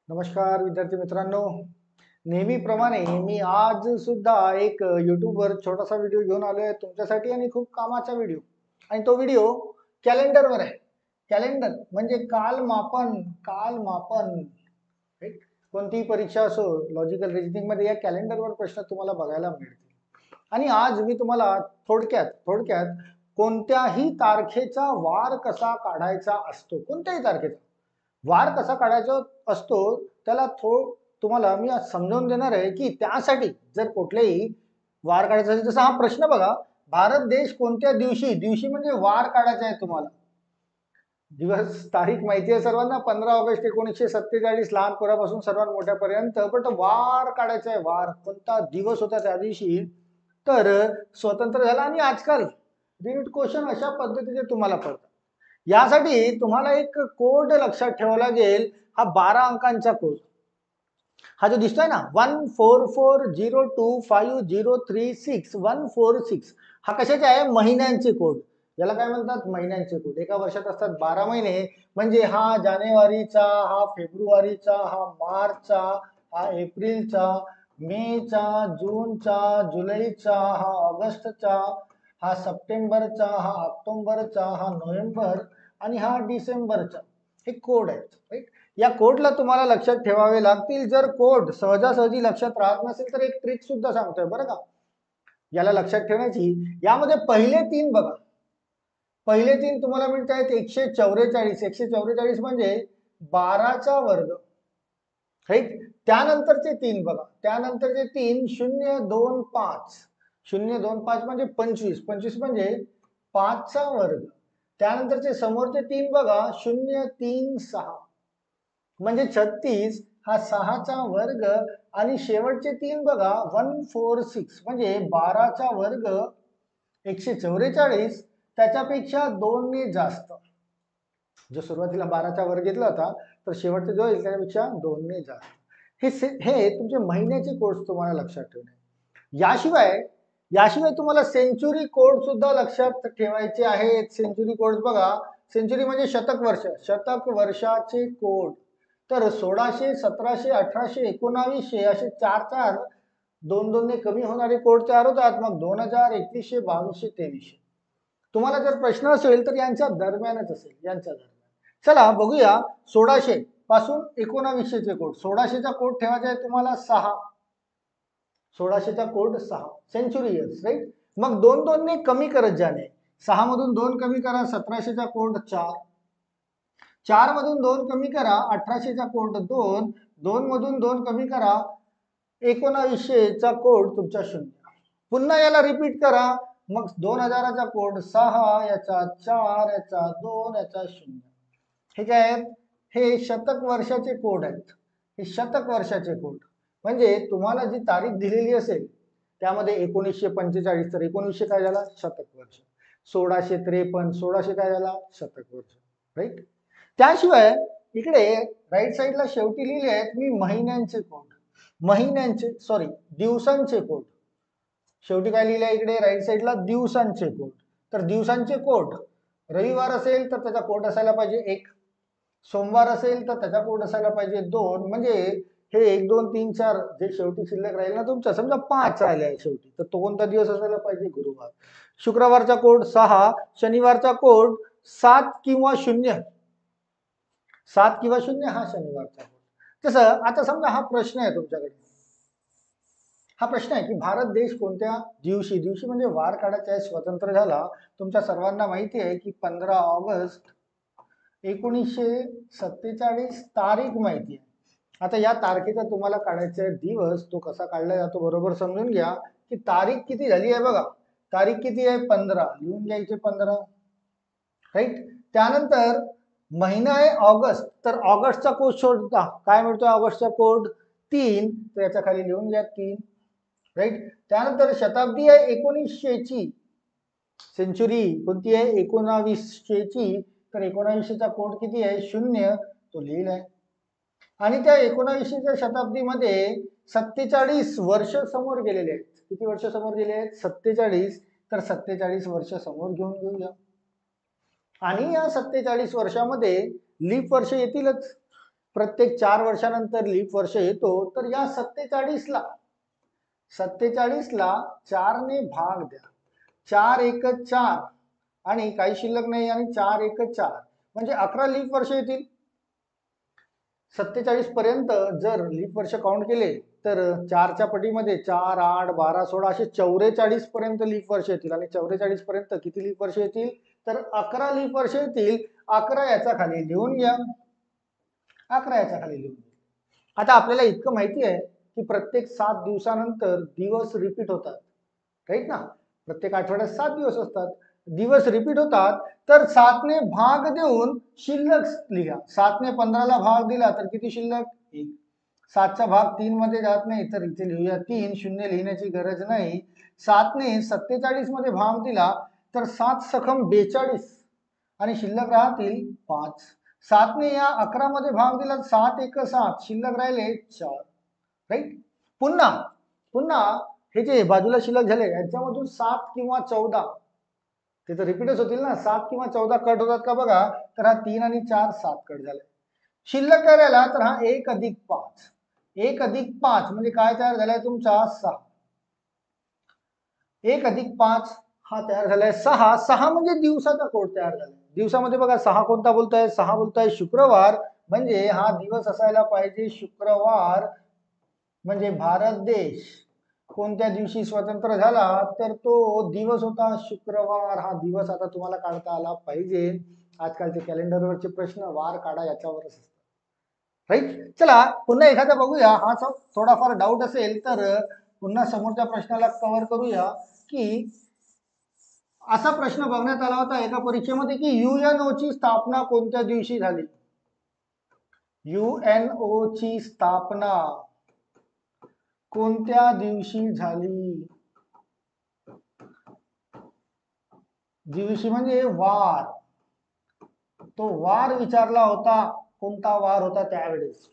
नमस्कार विद्यार्थी मित्रांनो. नेहमीप्रमाणे मी आज सुद्धा एक यूट्यूबवर छोटासा व्हिडिओ घेऊन आलोय तुमच्यासाठी आणि खूप कामाचा व्हिडिओ. आणि तो व्हिडिओ कॅलेंडरवर आहे. कॅलेंडर म्हणजे कालमापन. कालमापन right? कोणतीही परीक्षा असो, लॉजिकल रिझनिंग मध्ये या कॅलेंडरवर प्रश्न तुम्हाला बघायला मिळतील. आणि आज मी तुम्हाला थोडक्यात थोडक्यात कोणत्याही तारखेचा वार कसा काढायचा असतो, कोणत्याही तारखेचा वार कसा काढायचा असतो त्याला तुम्हाला मी आज समजावून देणार आहे की त्यासाठी जर कुठलेही वार काढायचा असेल, जसा हा प्रश्न बघा, भारत देश कोणत्या दिवशी, दिवशी म्हणजे वार काढायचा आहे तुम्हाला. दिवस तारीख माहिती आहे सर्वांना, 15 ऑगस्ट 1947, लहान पोरापासून सर्वात मोठ्यापर्यंत. पण वार काढायचा आहे, वार कोणता दिवस होता त्या दिवशी तर स्वतंत्र झाला. आणि आजकाल रीट क्वेश्चन अशा पद्धतीचे तुम्हाला पडतात. यासाठी तुम्हाला एक कोड लक्षात ठेवावा लागेल. हा 12 अंकांचा कोड, हा जो दिसतोय ना 144025036 हा कशाचा आहे? महिन्यांचे कोड. याला काय म्हणतात? महिन्यांचे कोड. एका वर्षात असतात 12 महिने. म्हणजे हा जानेवारीचा, हा फेब्रुवारीचा, हा मार्चचा, हा एप्रिलचा, मेचा, जूनचा, जुलैचा, हा ऑगस्टचा, हा सप्टेंबरचा, हा ऑक्टोबरचा, हा नोव्हेंबर आणि हा डिसेंबरचा. हे कोड आहेत, राईट? या कोडला तुम्हाला लक्षात ठेवावे लागतील. जर कोड सहजासहजी लक्षात राहत नसेल तर एक ट्रिक सुद्धा सांगतोय बरं का याला लक्षात ठेवण्याची. यामध्ये पहिले तीन बघा, पहिले तीन तुम्हाला मिळत आहेत 144. 144 म्हणजे 12चा वर्ग, राईट? त्यानंतरचे तीन बघा, त्यानंतरचे तीन 025. 025 म्हणजे 25. 25 म्हणजे 5चा वर्ग. त्यानंतरचे समोरचे तीन बघा, 036 म्हणजे 36, हा 6चा वर्ग. आणि शेवटचे तीन बघा, 146 म्हणजे 12चा वर्ग. 144 त्याच्यापेक्षा 2 ने जास्त. जो सुरुवातीला 12चा वर्ग घेतला होता तर शेवटचा जो येईल त्याच्यापेक्षा 2 ने जास्त. हे तुमचे महिन्याचे कोड्स तुम्हाला लक्षात ठेवणे. याशिवाय याशिवाय तुम्हाला सेंचुरी कोड सुद्धा लक्षात ठेवायचे आहेत. सेंचुरी कोड बघा, सेंचुरी म्हणजे शतक वर्ष, शतक वर्षाचे कोड. तर 1600, 1700, 1800, 1900 असे चार चार, दोन दोन ने कमी होणारे कोड तयार होतात. मग 2000, 2100, 2200, 2300. तुम्हाला जर प्रश्न असेल तर यांच्या दरम्यानच असेल, यांच्या दरम्यान. चला बघूया. 1600 पासून 1900चे कोड. 1600चा कोड ठेवायचा आहे तुम्हाला 6. 1600चा कोड 6 सेंचुरी इयर्स, राईट? मग दोन दोन ने कमी करत जाणे. 6 मधून 2 कमी करा, 1700चा कोड 4. 4 मधून 2 कमी करा, 1800चा कोड 2. 2 मधून 2 कमी करा, 1900चा कोड तुमचा 0. पुन्हा याला रिपीट करा. मग 2000चा कोड 6, याचा 4, याचा 2, याचा 0. हे काय आहेत? हे शतक वर्षाचे कोड आहेत. हे शतक वर्षाचे कोड म्हणजे तुम्हाला जी तारीख दिलेली असेल त्यामध्ये 1945 तर 1900 काय झाला? शतक वर्ष. 1653, 1600 काय झाला? शतक वर्ष, राईट? त्याशिवाय इकडे राईट साईडला शेवटी लिहिले आहेत मी महिन्यांचे कोड. महिन्यांचे सॉरी दिवसांचे कोड. शेवटी काय लिहिले आहे इकडे राईट साईडला? दिवसांचे कोड. तर दिवसांचे कोड, रविवार असेल तर त्याचा कोड असायला पाहिजे 1. सोमवार असेल तर त्याचा कोड असायला पाहिजे 2. म्हणजे हे 1, 2, 3, 4 जे शेवटी शिल्लक राहील ना तुमचा, समजा 5 राहिले आहे शेवटी, तर तो कोणता दिवस असायला पाहिजे? गुरुवार. शुक्रवारचा कोड 6. शनिवारचा कोड 7 किंवा 0. 7 किंवा 0 हा शनिवारचा कोड. तसं आता समजा हा प्रश्न आहे तुमच्याकडे. हा प्रश्न आहे की भारत देश कोणत्या दिवशी, दिवशी म्हणजे वार काढायचा आहे, स्वतंत्र झाला. तुमच्या सर्वांना माहिती आहे की 15 ऑगस्ट 1947 तारीख माहिती आहे. आता या तारखेचा तुम्हाला काढायचा दिवस, तो कसा काढला जातो बरोबर समजून घ्या. की तारीख किती झाली आहे बघा, तारीख किती आहे? 15. लिहून घ्यायचे 15, राईट? त्यानंतर महिना आहे ऑगस्ट, तर ऑगस्टचा कोड शोधा. काय मिळतोय ऑगस्टचा कोड? 3. तर याच्या खाली लिहून घ्या 3, राईट? त्यानंतर शताब्दी आहे 1900ची. सेंचुरी कोणती आहे? 1900ची. तर 1900चा कोड किती आहे? 0. तो लिहिलाय. आणि त्या 1900च्या शताब्दीमध्ये 47 वर्ष समोर गेलेले आहेत. किती वर्ष समोर गेले आहेत? 47. तर 47 वर्ष समोर घेऊन घेऊया. आणि या 47 वर्षामध्ये लीप वर्ष येतीलच. प्रत्येक 4 वर्षानंतर लीप वर्ष येतो, तर या 47ला 4 ने भाग द्या. 4 एक 4 आणि काही शिल्लक नाही आणि 4 एक 4 म्हणजे 11 लीप वर्ष येतील. 47 पर्यंत जर लीप वर्ष काउंट केले तर 4च्या पटीमध्ये 4, 8, 12, 16 असे 44 पर्यंत लीप वर्ष येतील. आणि 44 पर्यंत किती लीप वर्ष येतील? तर 11 लीप वर्ष येतील. 11 याच्या खाली लिहून घ्या. 11 याच्या खाली लिहून घ्या. आता आपल्याला इतकं माहिती आहे की प्रत्येक 7 दिवसानंतर दिवस रिपीट होतात, राईट ना. प्रत्येक आठवड्यात 7 दिवस असतात, दिवस रिपीट होतात. तर 7 ने भाग देऊन शिल्लक लिहा. 7 ने 15ला भाग दिला तर किती शिल्लक? 1. 7चा भाग 3 मध्ये जात नाही तर इथे लिहूया 3. शून्य लिहिण्याची गरज नाही. 7 ने 47 मध्ये भाग दिला तर 7 सखम 42 आणि शिल्लक राहतील 5. 7 ने या 11 मध्ये भाग दिला 7 एक 7 शिल्लक राहिले 4, राईट. पुन्हा हे जे बाजूला शिल्लक झाले यांच्यामधून 7 किंवा 14 ते तर रिपीटच होतील ना. 7 किंवा 14 कट होतात का बघा. तर हा 3 आणि 4 7 कट झाले. शिल्लक काय राहिला? तर हा 1 अधिक 5. 1 अधिक 5 म्हणजे काय तयार झालाय तुमचा? 6. 1 अधिक 5 हा तयार झालाय 6. 6 म्हणजे दिवसाचा कोड तयार झाला. दिवसामध्ये बघा 6 कोणता बोलताय? 6 बोलताय शुक्रवार. म्हणजे हा दिवस असायला पाहिजे शुक्रवार. म्हणजे भारत देश कोणत्या दिवशी स्वतंत्र झाला? तर तो दिवस होता शुक्रवार. हा दिवस आता तुम्हाला काढता आला पाहिजे. आजकालचे कॅलेंडरवरचे प्रश्न वार काढा याच्यावरच असतात, राईट. चला पुन्हा एखादा बघूया. हा थोडाफार डाऊट असेल तर पुन्हा समोरच्या प्रश्नाला कव्हर करूया. की असा प्रश्न बघण्यात आला होता एका परीक्षेमध्ये की UNO ची स्थापना कोणत्या दिवशी झाली? UNO ची स्थापना कोणत्या दिवशी झाली? दिवशी म्हणजे वार. तो वार विचारला होता. कोणता वार होता त्यावेळेस?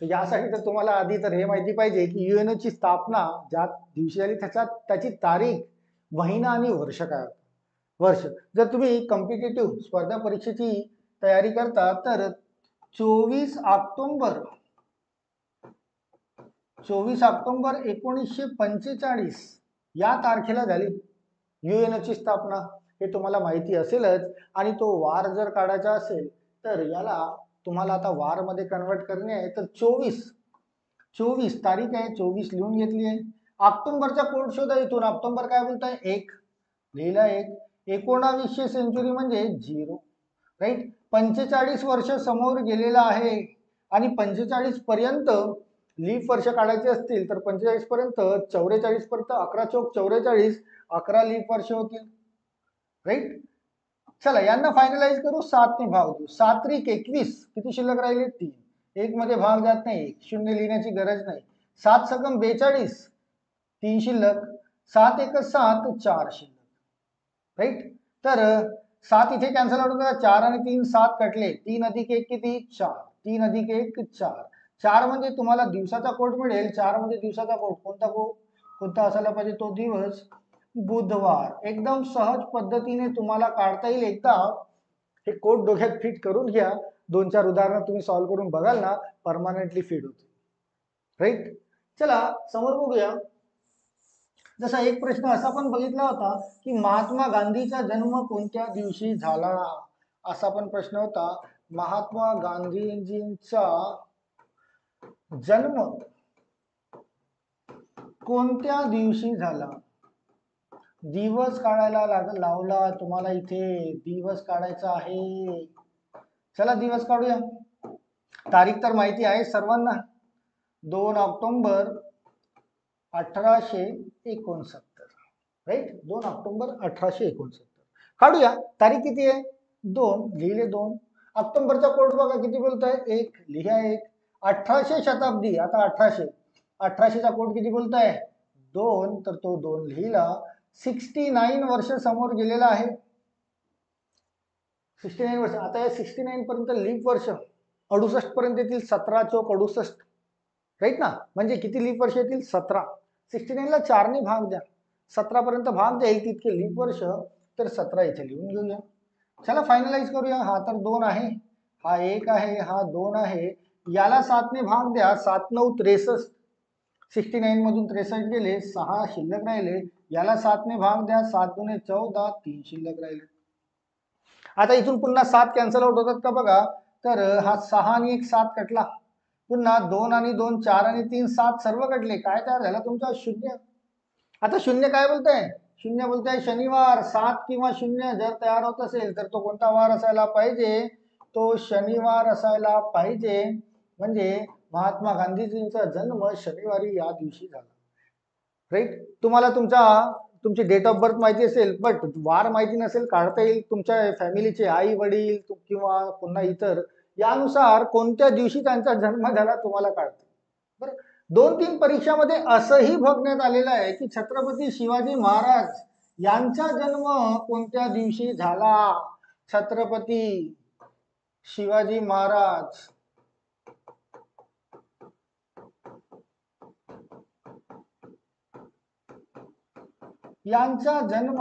तर यासाठी तर तुम्हाला आधी तर हे माहिती पाहिजे की UNO ची स्थापना ज्या दिवशी झाली त्याची तारीख, महिना आणि वर्ष काय होतं. वर्ष जर तुम्ही कॉम्पिटिटिव्ह स्पर्धा परीक्षेची तयारी करता तर 24 ऑक्टोबर 1945 या तारखेला झाली UNO ची स्थापना. हे तुम्हाला माहिती असेलच. आणि तो वार जर काढायचा असेल तर याला तुम्हाला आता वार मध्ये कन्वर्ट करणे आहे. तर 24 तारीख आहे, 24 लिहून घेतली आहे. ऑक्टोबरचा कोड शोधा इथून. ऑक्टोबर काय बोलताय? 1 लिहिला 1. 19वी सेंचुरी म्हणजे 0, राईट. 45 वर्ष समोर गेलेला आहे. आणि 45 पर्यंत लीप वर्ष काढायचे असतील तर 45 पर्यंत 44 पर्यंत 11 चौक 44 11 लीप वर्ष होतील, राईट. चला यांना फायनलाइज करू. 7 ने भाग देऊ. 7 त्रिक 21 किती शिल्लक राहिले? 3. 1 मध्ये भाग जात नाही, 1. शून्य लिहिण्याची गरज नाही. 7 सकम 42 3 शिल्लक. 7 एक 7 4 शिल्लक, राईट. तर 7 इथे कॅन्सल आउट करा. 4 आणि 3 7 कटले. 3 अधिक 1 किती? 4. 3 अधिक 1 4. 4 म्हणजे तुम्हाला दिवसाचा कोड मिळेल. 4 म्हणजे दिवसाचा कोड कोणता असायला पाहिजे? तो दिवस बुधवार. एकदम सहज पद्धतीने तुम्हाला काढता येईल. एकदा हे कोड डोक्यात फिट करून घ्या. 2-4 उदाहरणं तुम्ही सॉल्व्ह करून बघाल ना, परमनंटली फिट होते, राईट. चला समोर बघूया. जसा एक प्रश्न असा पण बघितला होता की महात्मा गांधीचा जन्म कोणत्या दिवशी झाला? असा पण प्रश्न होता. महात्मा गांधीजींचा जन्म कोणत्या दिवशी झाला? दिवस काढायला लावला तुम्हाला. इथे दिवस काढायचा आहे. चला दिवस काढूया. तारीख तर माहिती आहे सर्वांना. 2 ऑक्टोबर 1869, राईट. 2 ऑक्टोबर 1869 काढूया. तारीख किती आहे? 2 लिहिले. 2 ऑक्टोबरचा कोड बघा किती बोलताय? 1 लिहा 1. 1800 शताब्दी. आता 1800चा कोड किती बोलताय? 2. तर तो 2 लिहिला. 69 वर्ष समोर गेलेला आहे. 69 वर्ष. आता या 69 पर्यंत लीप वर्ष 68 पर्यंत येतील. 17 चौक 68, राईट ना. म्हणजे किती लीप वर्ष येतील? 17. 69 ला 4 ने भाग द्या. 17 पर्यंत भाग द्या तितके लीप वर्ष. तर 17 इथे लिहून घेऊया. चला फायनलाइज करूया. हा तर 2 आहे. हा 1 आहे, हा 2 आहे, याला 7 ने भाग द्या, 7 9 63, 69 मधून 63 गेले, 6 शिल्लक राहिले, याला 7 ने भाग द्या, 7 दुने 14, 3 शिल्लक राहिले. आता इथून पुन्हा 7 कॅन्सल आउट होतात का बघा, तर हा 6 आणि 1 7 कटला, पुन्हा 2 आणि 2 4 आणि 3 7 सर्व कटले, काय तयार झाला तुमचा शून्य. आता शून्य काय बोलतंय, शून्य बोलतंय शनिवार. 7 किंवा शून्य जर तयार होत असेल तर तो कोणता वार असायला पाहिजे, तो शनिवार असायला पाहिजे. म्हणजे महात्मा गांधीजींचा जन्म शनिवारी या दिवशी झाला. राईट. तुम्हाला तुमची डेट ऑफ बर्थ माहिती असेल, बट वार माहिती नसेल, काढता येईल तुमच्या फॅमिलीचे आई वडील किंवा पुन्हा इतर, यानुसार कोणत्या दिवशी त्यांचा जन्म झाला तुम्हाला काढता. बरं, 2-3 परीक्षामध्ये असंही बघण्यात आलेलं आहे की छत्रपती शिवाजी महाराज यांचा जन्म कोणत्या दिवशी झाला. छत्रपती शिवाजी महाराज यांचा जन्म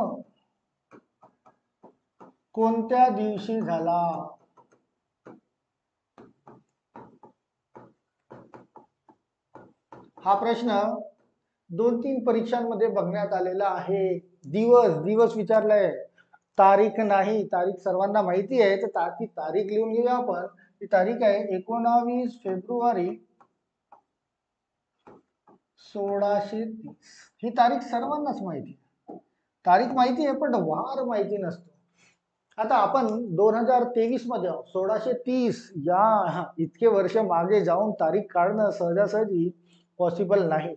कोणत्या दिवशी झाला. हा प्रश्न 2-3 परीक्षांमध्ये बघण्यात आलेला आहे. दिवस विचारलाय, तारीख नाही. तारीख सर्वांना माहिती आहे, तर ती तारीख लिहून घेऊया आपण. ती तारीख आहे 19 फेब्रुवारी 1630. ही तारीख सर्वांनाच माहिती आहे. तारीख माहिती आहे पण वार माहिती नसतो. आता आपण 2023 मध्ये 1630 या इतके वर्ष मागे जाऊन तारीख काढणं सहजासहजी पॉसिबल नाही.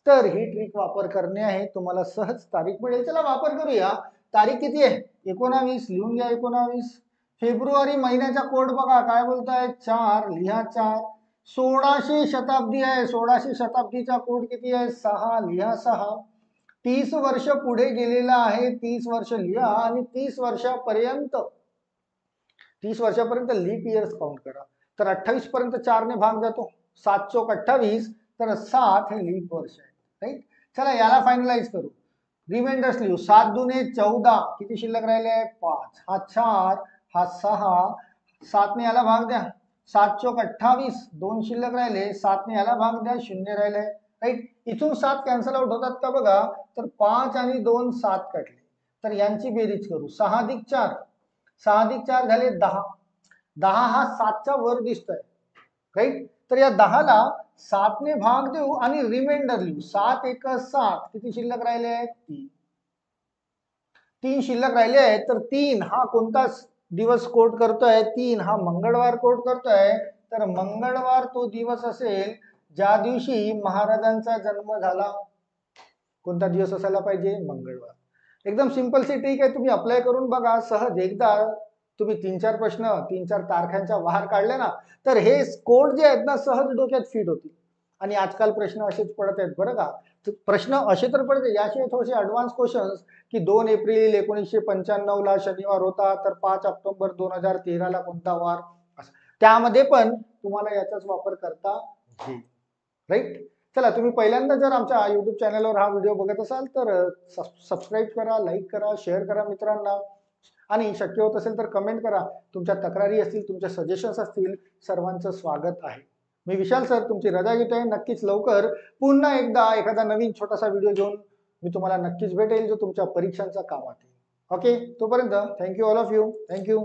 तर ही ट्रिक वापर करणे आहे, तुम्हाला सहज तारीख मिळेल. चला वापर करूया. तारीख किती आहे, 19 लिहून घ्या. 19 फेब्रुवारी. महिन्याचा कोड बघा, काय बोलताय, 4 लिहा. 4 1600 शताब्दी आहे, 1600 शताब्दीचा कोड किती आहे, 6 लिहा. 6 30 वर्ष पुढे गेलेला आहे, 30 वर्ष लिहा. आणि 30 वर्षापर्यंत लीप इयर्स काउंट करा. तर 28 पर्यंत 4 ने भाग जातो, 7 चोक 28, तर 7 हे लीप वर्ष आहे. राईट. चला याला फायनलाइज करू. रिमाइंडर्स लिहू. 7 दुने 14, किती शिल्लक राहिले, 5. हा 4, हा 6, 7 ने याला भाग द्या, 7 चोक 28, 2 शिल्लक राहिले, 7 ने याला भाग द्या, 0 राहिले. राईट. इथून 7 कॅन्सल आउट होतात का बघा, तर 5 आणि 2 7 कटले, तर यांची बेरीज करू. 6 अधिक 4, 6 अधिक 4 झाले 10. 10 हा 7च्या वर दिसतोय. राईट. तर या 10ला 7 ने भाग देऊ आणि रिमाइंडर लिहू. 7 एक 7, किती शिल्लक राहिले, 3. 3 शिल्लक राहिले आहेत, तर 3 हा कोणता दिवस कोट करतोय, 3 हा मंगळवार कोट करतोय. तर मंगळवार तो दिवस असेल ज्या दिवशी महाराजांचा जन्म झाला. कोणता दिवस असायला पाहिजे, मंगळवार. एकदम सिंपल सी ट्रिक आहे, तुम्ही अप्लाय करून बघा. सहज एकदा तुम्ही 3-4 प्रश्न 3-4 तारखांच्या बाहेर काढले ना, तर हे कोड जे आहेत ना सहज डोक्यात फिट होतील. आणि आजकाल प्रश्न असेच पडत आहेत बरं का. प्रश्न असे तर पडते, याशिवाय थोडेसे ॲडव्हान्स क्वेश्चन्स, की 2 एप्रिल 1995 ला शनिवार होता, तर 5 ऑक्टोबर 2013 ला कोणता वार, असं त्यामध्ये पण तुम्हाला याचाच वापर करता येईल. राईट. चला, तुम्ही पहिल्यांदा जर आमच्या YouTube चॅनलवर हा व्हिडिओ बघत असाल तर सबस्क्राईब करा, लाईक करा, शेअर करा मित्रांना, आणि शक्य होत असेल तर कमेंट करा. तुमच्या तक्रारी असतील, तुमच्या सजेशन्स असतील, सर्वांचं स्वागत आहे. मी विशाल सर तुमची रजा घेतोय. नक्कीच लवकर पुन्हा एकदा एखादा नवीन छोटासा व्हिडिओ घेऊन मी तुम्हाला नक्कीच भेटेल, जो तुमच्या परीक्षांचा कामात येईल. ओके, तोपर्यंत thank you all of you. Thank you.